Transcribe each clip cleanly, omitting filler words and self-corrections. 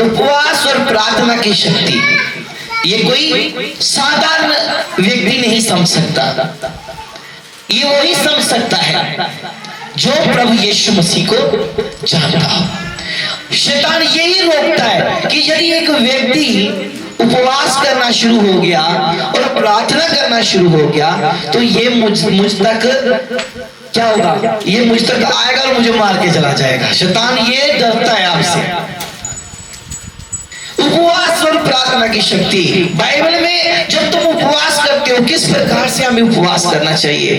उपवास और प्रार्थना की शक्ति ये कोई साधारण व्यक्ति नहीं समझ सकता। ये वही समझ सकता है जो प्रभु यीशु मसीह को जानता हो। शैतान यही रोकता है कि यदि एक व्यक्ति उपवास करना शुरू हो गया और प्रार्थना करना शुरू हो गया तो ये मुझ तक क्या होगा, ये मुझ तक आएगा और मुझे मार के चला जाएगा। शैतान ये डरता है आपसे। उपवास और प्रार्थना की शक्ति बाइबल में जब तुम उपवास करते हो किस प्रकार से हमें उपवास करना चाहिए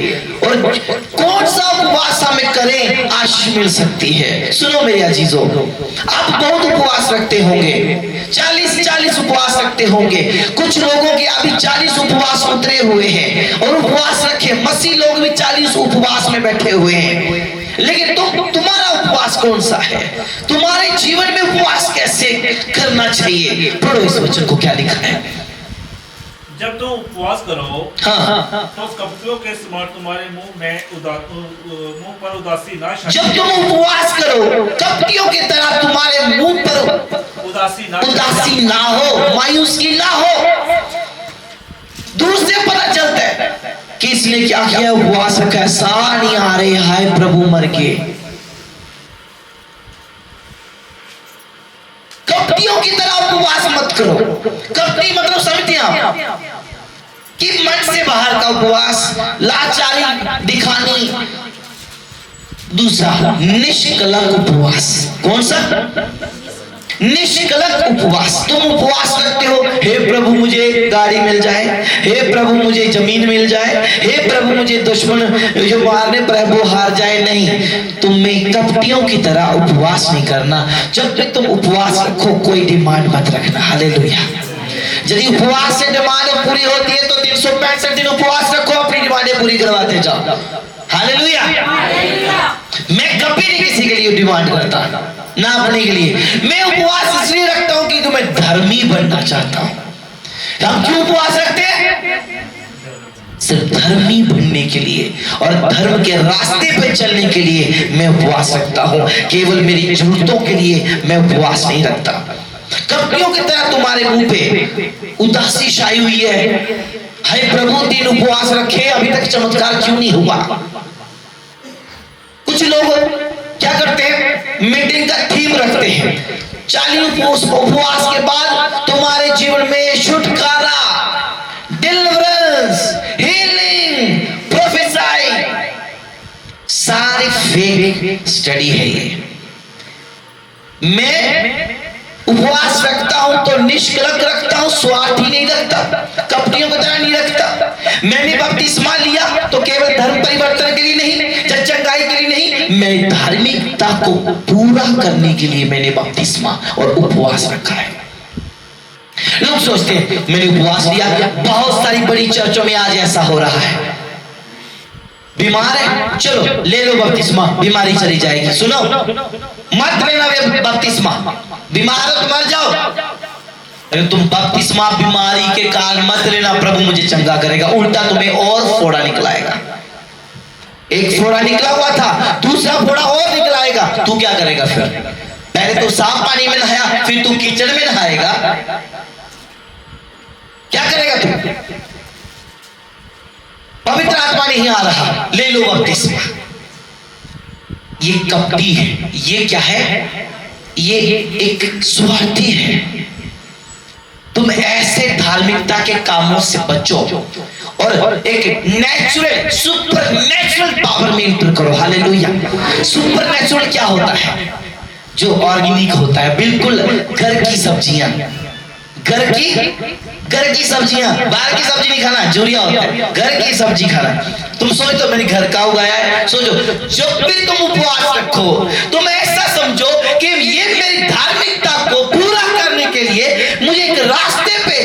और कौन सा उपवास हमें करें आशीष मिल सकती है। सुनो मेरे अजीजों, आप बहुत उपवास रखते होंगे, 40 उपवास रखते होंगे। कुछ लोगों के अभी 40 उपवास उतरे हुए हैं और उपवास रखे। मसीह लोग भी 40 उपवास में बैठे हुए हैं। लेकिन तुम्हारा उपवास कौन सा है? तुम्हारे जीवन में उपवास कैसे करना चाहिए? पढ़ो इस वचन को, क्या लिखा है। जब तुम उपवास करो तो कपटियों के समान तुम्हारे मुंह पर उदासी ना छाए। जब तुम उपवास करो कपटियों की तरह तुम्हारे मुंह पर उदासी ना हो, मायूसी ना हो। दूर से पता चलता है कि इसने क्या किया, उपवास रखा, साह नहीं आ रहे, हाय प्रभु मर के। कपटियों की तरह उपवास मत करो। कपटी मतलब समझते हैं कि मन से बाहर का उपवास, लाचारी दिखानी। दूसरा निष्कलंक उपवास। कौन सा? निष्कलंक उपवास। तुम उपवास करते हो, हे प्रभु मुझे गाड़ी मिल जाए, हे प्रभु मुझे जमीन मिल जाए, हे प्रभु मुझे दुश्मन जो मारने पर वो हार जाए। नहीं, तुम्हें कपटियों की तरह उपवास नहीं करना। जब तक तुम उपवास रखो कोई डिमांड मत रखना। हालेलुया। यदि उपवास से डिमांड पूरी होती है तो 365 दिन उपवास रखो, अपनी डिमांडें पूरी करवाते जाओ। हालेलुया। मैं कभी नहीं किसी के लिए डिमांड करता, ना अपने के लिए। मैं उपवास इसलिए रखता हूं कि मैं धर्मी बनना चाहता हूं। हम क्यों उपवास रखते हैं? सिर्फ धर्मी बनने के लिए और धर्म के रास्ते पे चलने के लिए मैं उपवास रखता हूं। केवल मेरी जरूरतों के लिए मैं उपवास नहीं रखता। कपटियों की तरह तुम्हारे मुंह पे उदासी छाई हुई है। हे प्रभु 3 उपवास रखे, अभी तक चमत्कार क्यों नहीं हुआ? कुछ लोग क्या करते हैं, मीटिंग का थीम रखते हैं। 40 उपवास के बाद तुम्हारे जीवन में छुटकारा, डिलीवरेंस, हीलिंग, प्रोफेसाई। सारी फेक स्टडी है ये। मैं उपवास रखता हूं तो निष्कलंक रखता हूं, स्वार्थी नहीं रखता, कपटियों की तरह नहीं रखता। मैंने बपतिस्मा लिया तो केवल धर्म परिवर्तन के लिए नहीं, चंगाई के लिए नहीं, मैं धार्मिकता को पूरा करने के लिए मैंने बपतिस्मा और उपवास रखा है। लोग सोचते हैं मैंने उपवास लिया। बहुत सारी बड़ी चर्चों में आज ऐसा हो रहा है। बीमार है, चलो ले लो बपतिस्मा, बीमारी चली जाएगी। सुनो, मत लेना बपतिस्मा, बीमार हो तो मर जाओ। अगर तुम बपतिस्मा बीमारी के कारण मत लेना, प्रभु मुझे चंगा करेगा, उल्टा तुम्हें और फोड़ा निकलाएगा। एक फोड़ा निकला हुआ था, दूसरा फोड़ा और निकलाएगा। तू क्या करेगा फिर? पहले तो साफ पानी में नहाया, फिर तू कीचड़ में नहाएगा। क्या करेगा तू? पवित्र आत्मा नहीं आ रहा, ले लो बपतिस्मा। ये कपटी है। ये क्या है? ये एक स्वार्थी है। तुम ऐसे धार्मिकता के कामों से बचो और एक नेचुरल सुपर नेचुरल पावर में इंटर करो। हालेलुया। सुपर नेचुरल क्या होता है? जो ऑर्गेनिक होता है, बिल्कुल घर की सब्जियां, घर की सब्जियां। बाहर की सब्जी नहीं खाना, जूरिया होता है। घर की सब्जी खाना। तुम सोचो मैंने घर का उगाया है। सोचो जब भी तुम उपवास रखो तुम ऐसा समझो कि ये मेरी धार्मिकता को पूरा करने के लिए, मुझे एक रास्ते पे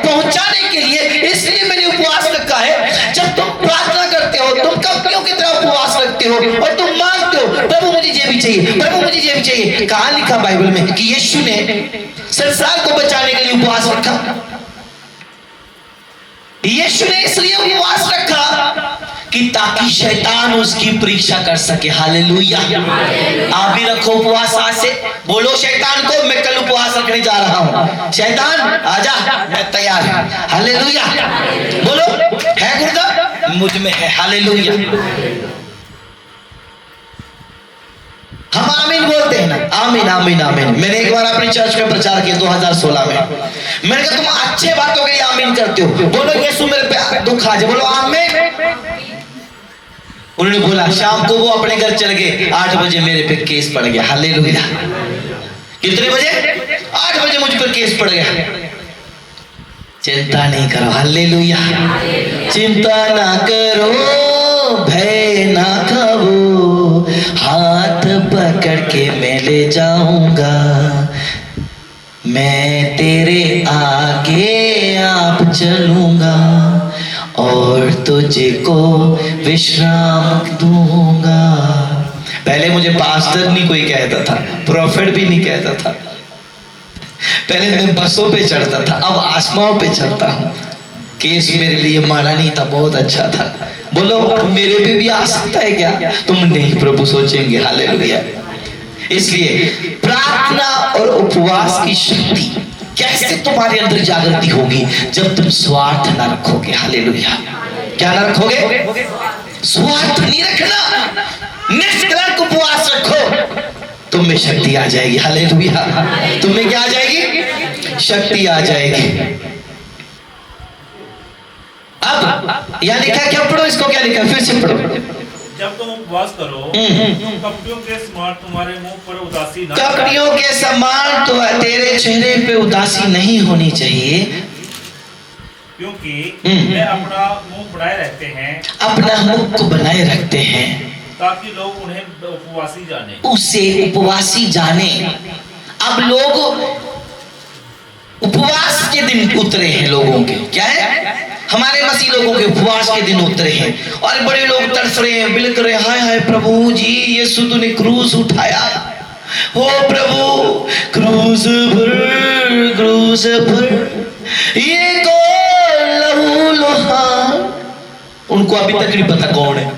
पहुंचाने के लिए, इसलिए मैंने उपवास रखा है। जब तुम प्रार्थना करते हो तुम कपटियों की तरह उपवास रखते हो और तुम मांगते हो प्रभु मुझे ये भी चाहिए, प्रभु मुझे ये भी चाहिए। कहां लिखा बाइबल में कि यीशु ने संसार को बचाने के लिए उपवास रखा? यीशु ने इसलिए उपवास रखा कि ताकि शैतान उसकी परीक्षा कर सके। हालेलुया। आप भी रखो उपवास आज से। बोलो शैतान को, मैं कल उपवास रखने जा रहा हूं। शैतान आजा, मैं तैयार हूं। हालेलुया। बोलो, है गुर्दा मुझ में है। हालेलुया। हम आमीन बोलते हैं ना, आमीन आमीन आमीन। मैंने एक बार अपनी चर्च में प्रचार किया 2016 में। मैंने कहा तुम अच्छे बातों के लिए आमीन करते हो, बोलो यीशु मेरे पे दुख आ जाए, बोलो आमीन। उन्होंने बोला, शाम को वो अपने घर चल गए। 8 बजे मेरे पे केस पड़ गया। हालेलुया। कितने बजे? 8 बजे मुझ पर केस पड़ गया। चिंता नहीं करो। हालेलुया। चिंता ना करो, भय ना खाओ, हाथ पकड़ के मैं ले जाऊंगा। मैं तेरे आगे आप चलूंगा और तुझे को विश्राम दूंगा। पहले मुझे पास्टर नहीं कोई कहता था, प्रॉफिट भी नहीं कहता था। पहले मैं बसों पे चढ़ता था, अब आसमानों पे चढ़ता हूँ। केस मेरे लिए माड़ा नहीं था, बहुत अच्छा था। बोलो मेरे पे भी आ सकता है क्या? तुम नहीं प्रभु सोचेंगे। हालेलुया। इसलिए प्रार्थना और उपवास की शक्ति कैसे तुम्हारे अंदर जागृति होगी? जब तुम स्वार्थ ना रखोगे। हालेलुया। क्या ना रखोगे? स्वार्थ नहीं रखना। निष्कलंक उपवास रखो, तुम में शक्ति आ जाएगी। हालेलुया। तुम में क्या आ जाएगी? शक्ति आ जाएगी। अब यहाँ लिखा, क्या पढ़ो इसको, क्या लिखा फिर से पढ़ो। जब तुम उपवास करो, कपटियों के समान तुम्हारे मुंह पर उदासी ना, कपटियों के समान तो तेरे चेहरे पे उदासी नहीं होनी चाहिए, क्योंकि वे अपना मुंह बनाए रहते हैं, अपना मुख को बनाए रखते हैं, ताकि लोग उन्हें उपवासी जाने। उसे उपवासी जाने। अब लोग उपवास के दिन उतरे हैं लोगों के। क्या है? हमारे मसीह लोगों के उपवास के दिन उतरे हैं और बड़े लोग तड़फ रहे हैं, बिलक रहे हैं, हाय हाय प्रभु जी, यीशु तूने क्रूस उठाया। हो प्रभु क्रूस पर, क्रूस पर ये कौन लहू लोहान। उनको अभी तक नहीं पता कौन है।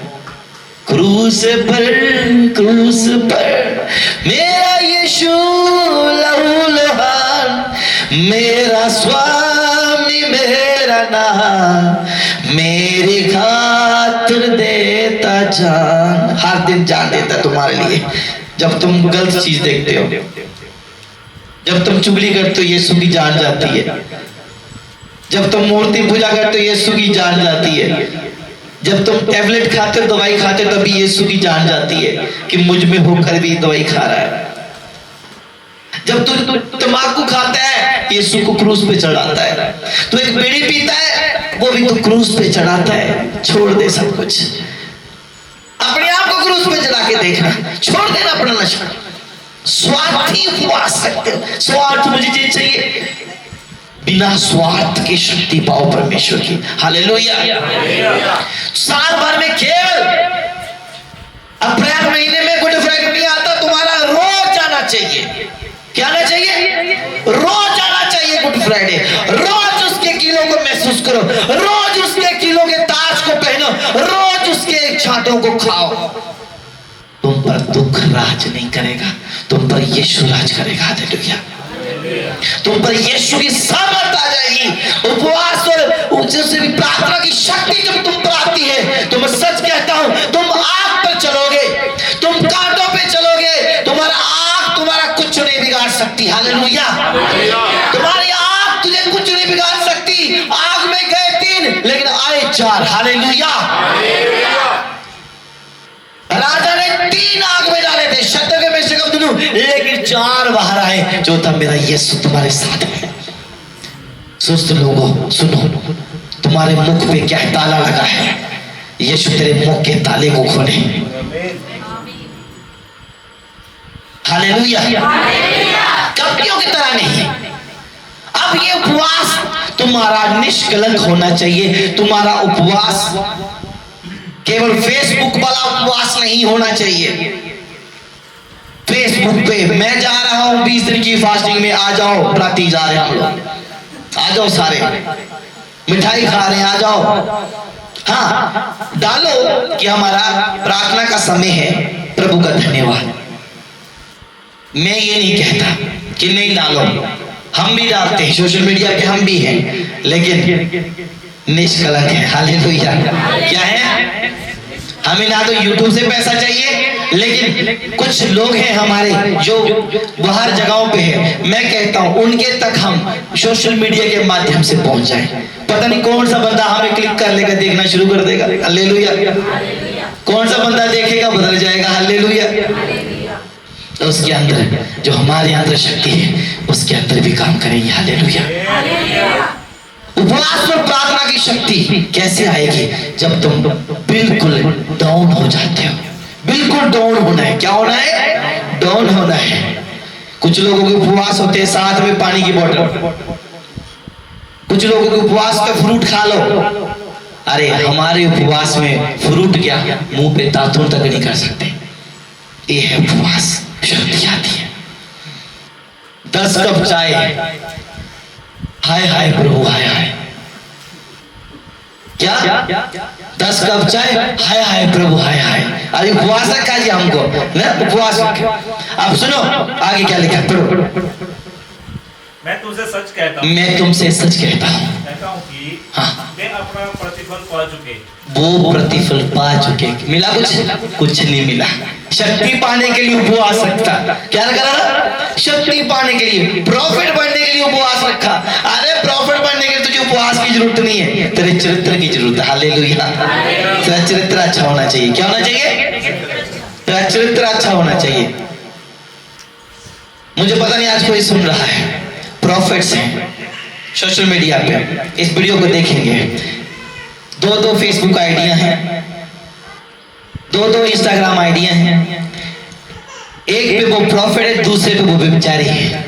क्रूस पर, क्रूस पर मेरा यीशु लहू लोहान, मेरा स्वामी, मेरा नाम, मेरी खातिर देता जान। हर दिन जान देता तुम्हारे लिए। जब तुम गलत चीज देखते हो, जब तुम चुगली करते हो, यीशु की जान जाती है। जब तुम मूर्ति पूजा करते हो, यीशु की जान जाती है। जब तुम टैबलेट खाते हो, दवाई खाते हो, तभी यीशु की जान जाती है कि मुझ में होकर भी दवाई खा रहा है। जब तू तंबाकू खाता है, यीशु को क्रूस पे चढ़ाता है। तू एक बीड़ी पीता है, वो भी तो क्रूस पे चढ़ाता है। छोड़ दे सब कुछ, अपने आप को क्रूस पे चढ़ा के देखना, छोड़ देना अपना नशा। स्वार्थी उपवास सकते हो। स्वार्थ मुझे चाहिए, बिना स्वार्थ की शक्ति पाओ परमेश्वर की। हालेलुया। साल भर में खेल, अप्रैल महीने में गुड फ्राइडे नहीं आता, तुम्हारा रोज जाना चाहिए। क्या आना चाहिए? रोज आना चाहिए गुड फ्राइडे। रोज उसके किलो को महसूस करो, रोज उसके किलो के ताज को पहनो, रोज उसके छातों को खाओ। तुम पर दुख राज नहीं करेगा, तुम पर यीशु राज करेगा। हालेलुया। तुम पर यीशु की सामर्थ आ जाएगी। उपवास और उससे भी प्रार्थना की शक्ति जब तुम पर आती है, तो मैं सच कहता हूं, तुम आग पर चलोगे, तुम कांटों पे चलोगे, तुम्हारा आग तुम्हारा कुछ नहीं बिगाड़ सकती। हालेलुया। तुम्हारी आग तुझे कुछ नहीं बिगाड़ सकती। आग में गए 3 लेकिन आए 4। हालेलुया। राजा ने 3 आग में डाले थे, शत्रु में से कब, लेकिन 4 बाहर आए। जो था मेरा यीशु तुम्हारे साथ है। सुस्त लोगों सुनो, तुम्हारे मुख पे क्या ताला लगा है? यीशु तेरे मुख के ताले को खोले। हालेलुया। कपटियों की तरह नहीं। अब ये उपवास तुम्हारा निष्कलंक होना चाहिए। तुम्हारा उपवास केवल फेसबुक वाला उपवास नहीं होना चाहिए। फेसबुक पे मैं जा रहा हूं 20 दिन की फास्टिंग में, आ जाओ, बराती जा रहे हम लोग, आ जाओ सारे। मिठाई खा रहे हैं, आ जाओ। हाँ, डालो कि हमारा प्रार्थना का समय है, प्रभु का धन्यवाद। मैं ये नहीं कहता कि नहीं डालो, हम भी डालते हैं, सोशल मीडिया पे हम भी हैं, लेकिन निष्कलंक है। हालेलुया। क्या है? हमें ना तो YouTube से पैसा चाहिए, लेकिन कुछ लोग हैं हमारे जो बाहर जगहों पे हैं, मैं कहता हूं उनके तक हम सोशल मीडिया के माध्यम से पहुंच जाए। पता नहीं कौन सा बंदा हमें क्लिक कर लेगा, देखना शुरू कर देगा। हालेलुया। कौन सा बंदा देखेगा, बदल जाएगा। हालेलुया। तो उसके अंदर जो हमारे अंदर शक्ति है, उसके अंदर भी काम करेंगे। हालेलुया। उपवास और प्रार्थना की शक्ति कैसे आएगी? जब तुम बिल्कुल डाउन हो जाते हो। बिल्कुल डाउन होना है। क्या होना है? डाउन होना है। कुछ लोगों के उपवास होते हैं, साथ में पानी की बोतल। कुछ लोगों के उपवास पे फ्रूट खा लो। अरे हमारे उपवास में फ्रूट क्या, मुंह पे दातुन तक नहीं कर सकते। ये है उपवास, शक्ति आती है। 10 कप चाय, हाय हाय प्रभु, हाय हाय। क्या? 10 कप चाय, हाय हाय प्रभु, हाय हाय। अरे उपवास रखा जी हमको ना, उपवास रखा। अब सुनो आगे क्या लिखा, पढ़ो। मैं तुमसे सच कहता हूँ, मैं तुमसे सच कहता हूँ कि हाँ, वे अपना प्रतिफल पा चुके। वो प्रतिफल पा चुके। मिला कुछ? कुछ नहीं मिला। शक्ति पाने के लिए उपवास रखता। क्या करा? शक्ति पाने के लिए, प्रॉफिट बनने के लिए उपवास रखा। अरे प्रॉफिट बनने के लिए तुझे उपवास की जरूरत नहीं है, तेरे चरित्र की जरूरत है। हालेलुया। तेरा चरित्र अच्छा होना चाहिए। क्या होना चाहिए? तेरा चरित्र अच्छा होना चाहिए। मुझे पता नहीं आज कोई सुन रहा है, प्रॉफिट्स हैं सोशल मीडिया पे, इस वीडियो को देखेंगे। 2 फेसबुक आईडियां हैं, 2 इंस्टाग्राम आईडियां हैं। एक पे वो प्रॉफिट है, दूसरे पे वो बेचारी है।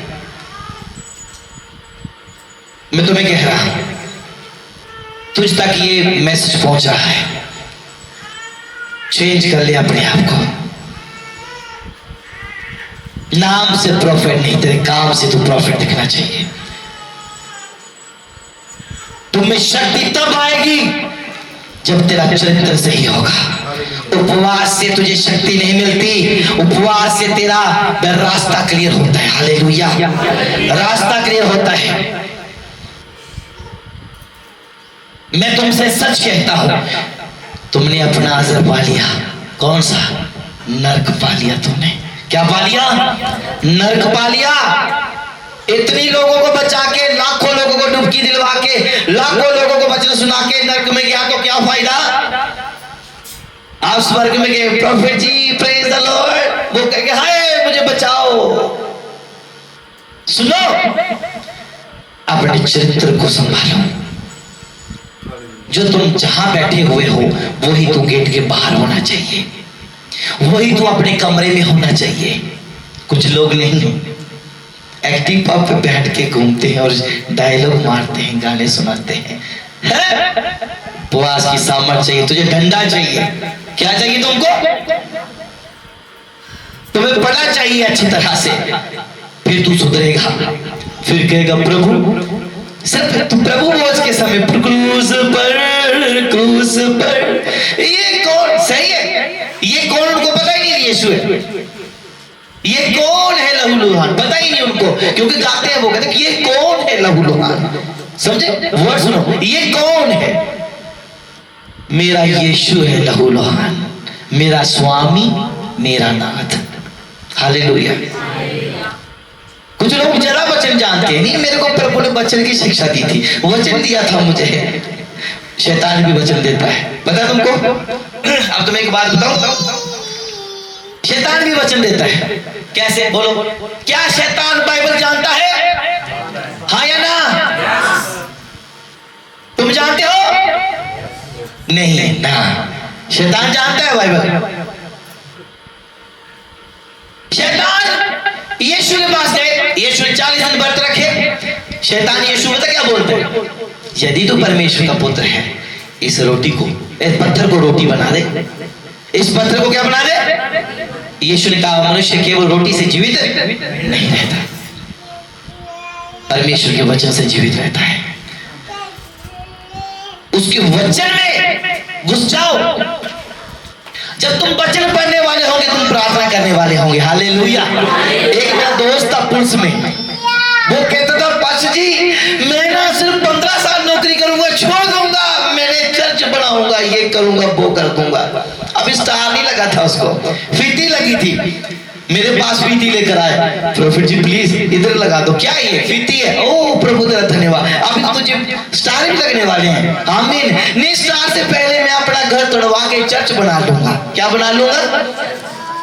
मैं तुम्हें कह रहा हूं, तुझ तक ये मैसेज पहुंच रहा है, चेंज कर ले अपने आप को। नाम से प्रॉफिट नहीं, तेरे काम से तू प्रॉफिट दिखना चाहिए। तुम्हें शक्ति तब आएगी जब तेरा चरित्र सही होगा। उपवास से तुझे शक्ति नहीं मिलती, उपवास से तेरा रास्ता क्लियर होता है। हालेलुया। रास्ता क्लियर होता है। मैं तुमसे सच कहता हूं, तुमने अपना अजर पा लिया। कौन सा? नर्क पा लिया तुमने। क्या पा लिया? नर्क पा लिया। इतनी लोगों को बचा के, लाखों लोगों को डुबकी दिलवा के, लाखों लोगों को वचन सुना के नर्क में गया तो क्या फायदा? आप स्वर्ग में गए, prophet ji praise the lord, वो कहेंगे हाय मुझे बचाओ। सुनो, अपने चरित्र को संभालो। जो तुम जहां बैठे हुए हो वही तू गेट के बाहर होना चाहिए, वही तू अपने कमरे में होना चाहिए। कुछ लोग नहीं एक्टिव पब पे बैठ के घूमते हैं और डायलॉग मारते हैं, गाने सुनाते हैं। उपवास की सामर्थ चाहिए तुझे, डंडा चाहिए। क्या चाहिए तुमको? तुम्हें पता चाहिए अच्छी तरह से, फिर तू सुधरेगा। फिर कहेगा प्रभु, सिर्फ तू प्रभु बोझ के समय क्रूस पर। ये कौन? सही है, ये कौन? उनको पता ही नहीं यीशु है। ये कौन है लहूलुहान? पता ही नहीं उनको, क्योंकि गाते हैं वो, कहते हैं ये कौन है लहूलुहान। समझे? वर्ड सुनो, ये कौन है? मेरा यीशु है लहूलुहान, मेरा स्वामी, मेरा नाथ। हालेलुया। कुछ लोग जरा वचन जानते हैं नहीं। मेरे को प्रभु ने वचन की शिक्षा दी थी, वचन दिया था मुझे। शैतान भी वचन देता है, पता तुमको? अब तुम्हें एक बात बताऊं, शैतान भी वचन देता है। कैसे? बोलो, क्या शैतान बाइबल जानता है? हाँ या ना? तुम जानते हो? नहीं ना। शैतान जानता है बाइबल। शैतान यीशु के पास गए, यीशु ने 40 दिन व्रत रखे। शैतान यीशु पता क्या बोलते हैं? यदि तू परमेश्वर का पुत्र है, इस रोटी को, इस पत्थर को रोटी बना दे। इस पत्थर को क्या बना दे? यीशु ने कहा मनुष्य केवल रोटी से जीवित नहीं रहता, परमेश्वर के वचन से जीवित रहता है। उसके वचन में घुस जाओ। जब तुम वचन पढ़ने वाले होंगे तुम प्रार्थना करने वाले होंगे। हालेलुया। एक मेरा दोस्त था पुलिस में, वो कहता था पास्टर जी मैं ना सिर्फ 15 साल नौकरी करूंगा, छोड़ दूंगा, मैंने चर्च बनाऊंगा, ये करूंगा, वो कर दूंगा। अभी स्टार नहीं लगा था उसको, फीती लगी थी। मेरे पास फीती लेकर आए, प्रॉफिट जी प्लीज इधर लगा दो। क्या ये फीती है? ओ प्रभु तेरा धन्यवाद, अभी तो तुझे स्टार भी लगने वाले हैं। आमीन। नहीं, स्टार से पहले मैं अपना घर तोड़वा के चर्च बना लूंगा। क्या बना लूंगा?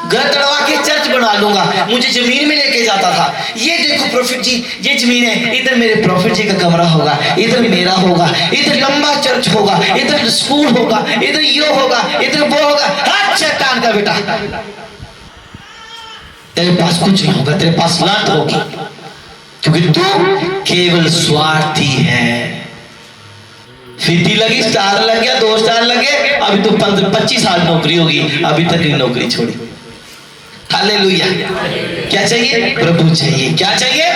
घर तोड़वा के चर्च बना लूंगा। मुझे जमीन में लेके जाता था, ये देखो प्रॉफिट जी ये जमीन है, इधर मेरे प्रॉफिट जी का कमरा होगा, इधर मेरा होगा, इधर लंबा चर्च होगा, इधर स्कूल होगा, इधर ये होगा, इधर वो होगा। हाँ शैतान का बेटा, तेरे पास कुछ नहीं होगा, तेरे पास लात होगी, क्योंकि तू केवल स्वार्थी है। फीती लगी, स्टार लग गया, 2 स्टार लगे, अभी तो 25 साल नौकरी होगी, अभी तक नहीं नौकरी छोड़ी। हालेलुया। क्या चाहिए? प्रभु चाहिए। क्या चाहिए?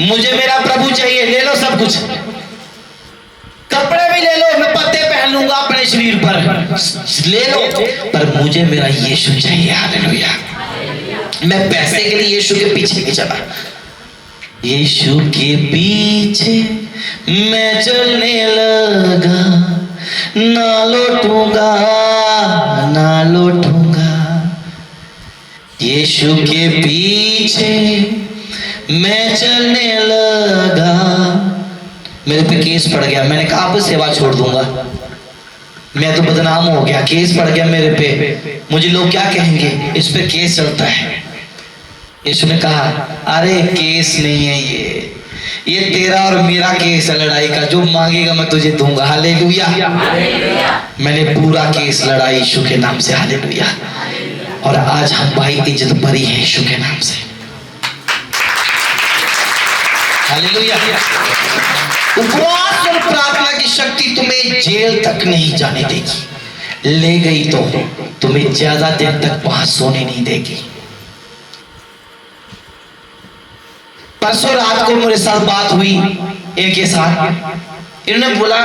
मुझे मेरा प्रभु चाहिए। ले लो सब कुछ, कपड़े भी ले लो, मैं पत्ते पहन लूंगा अपने शरीर पर, ले लो, पर मुझे मेरा यीशु चाहिए। हालेलुया। मैं पैसे के लिए यीशु के पीछे नहीं चला, यीशु के पीछे मैं चलने लगा, ना लौटूंगा, ना लौटूंगा। यीशु के पीछे मैं चलने लगा। मेरे पे केस पड़ गया, मैंने कहा आप सेवा छोड़ दूंगा, मैं तो बदनाम हो गया, केस पड़ गया मेरे पे, मुझे लोग क्या कहेंगे, इस पे केस चलता है। यीशु ने कहा अरे केस नहीं है ये तेरा और मेरा केस है लड़ाई का, जो मांगेगा मैं तुझे दूंगा। हालेलुया। मैंने पूरा केस लड़ा यीशु के नाम से। हालेलुया। और आज हम भाई इज्जत भरी है यीशु के नाम से। हालेलुया। उपवास और प्रार्थना की शक्ति तुम्हें जेल तक नहीं जाने देगी, ले गई तो तुम्हें ज्यादा देर तक वहां सोने नहीं देगी। परसों रात को मेरे साथ बात हुई एक के साथ, इन्होंने बोला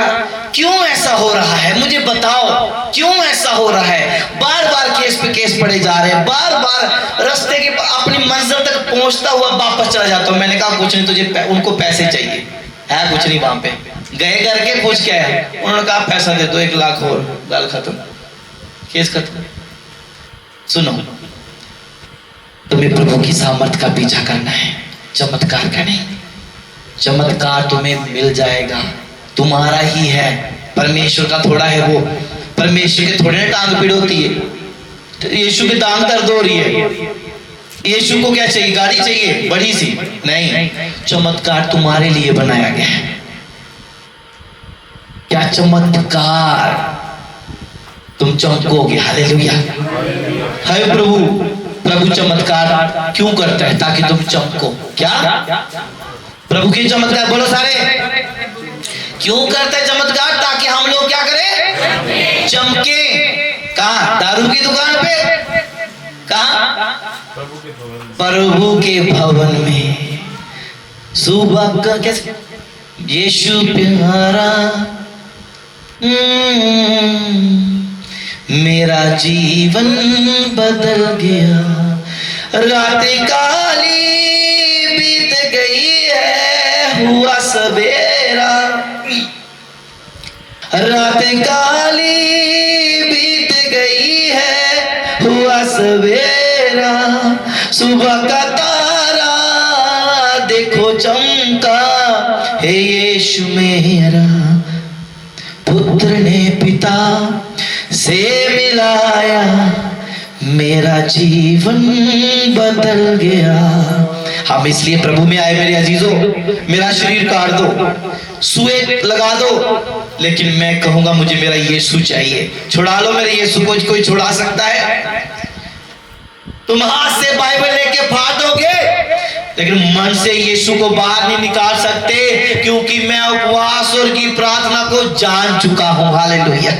क्यों ऐसा हो रहा है, मुझे बताओ क्यों ऐसा हो रहा है, बार बार केस पे केस पड़े जा रहे हैं, बार बार रास्ते के अपनी मंजिल तक पहुंचता हुआ वापस चला जाता हूं। मैंने कहा कुछ नहीं, तुझे उनको पैसे चाहिए है, कुछ नहीं, वहां पे गए करके पूछ के आया, उन्होंने कहा पैसा दे दो 1 लाख और, गाल खत्म, केस खत्म। सुनो, तुम्हें प्रभु की सामर्थ का पीछा करना है, चमत्कार का नहीं। चमत्कार तुम्हें मिल जाएगा, तुम्हारा ही है, परमेश्वर का थोड़ा है वो। परमेश्वर के थोड़े ना टांग पीड़ होती है, तो यीशु की टांग दर्द हो रही है। यीशु को क्या चाहिए? गाड़ी चाहिए बड़ी सी? नहीं, चमत्कार तुम्हारे लिए बनाया गया है। क्या चमत्कार, तुम चमकोगे। हालेलुया। हाय प्रभु, प्रभु चमत्कार क्यों करता है? ताकि तुम चमको। क्या प्रभु की चमत्कार? बोलो सारे, क्यों करता है चमत्कार? ताकि हम लोग क्या करें? चमके। कहाँ? दारू की दुकान पे? कहाँ? प्रभु के भवन में। सुबह का कैसे? यीशु प्यारा मेरा जीवन बदल गया, रातें काली बीत गई है, हुआ सवेरा, रातें काली बीत गई है, हुआ सवेरा, सुबह का तारा देखो चमका, हे यीशु मेरा, पुत्र ने पिता से मिलाया, मेरा जीवन बदल गया। हम इसलिए प्रभु में आए मेरे अजीजों, मेरा शरीर काट दो, सुए लगा दो, लेकिन मैं कहूंगा मुझे मेरा यीशु चाहिए। छुड़ा लो मेरे यीशु को। कोई छुड़ा सकता है? तुम हाथ से बाइबल लेके फाड़ दोगे, लेकिन मन से यीशु को बाहर नहीं निकाल सकते, क्योंकि मैं उपवास और की प्रार्थना को जान चुका हूं। हालेलुया।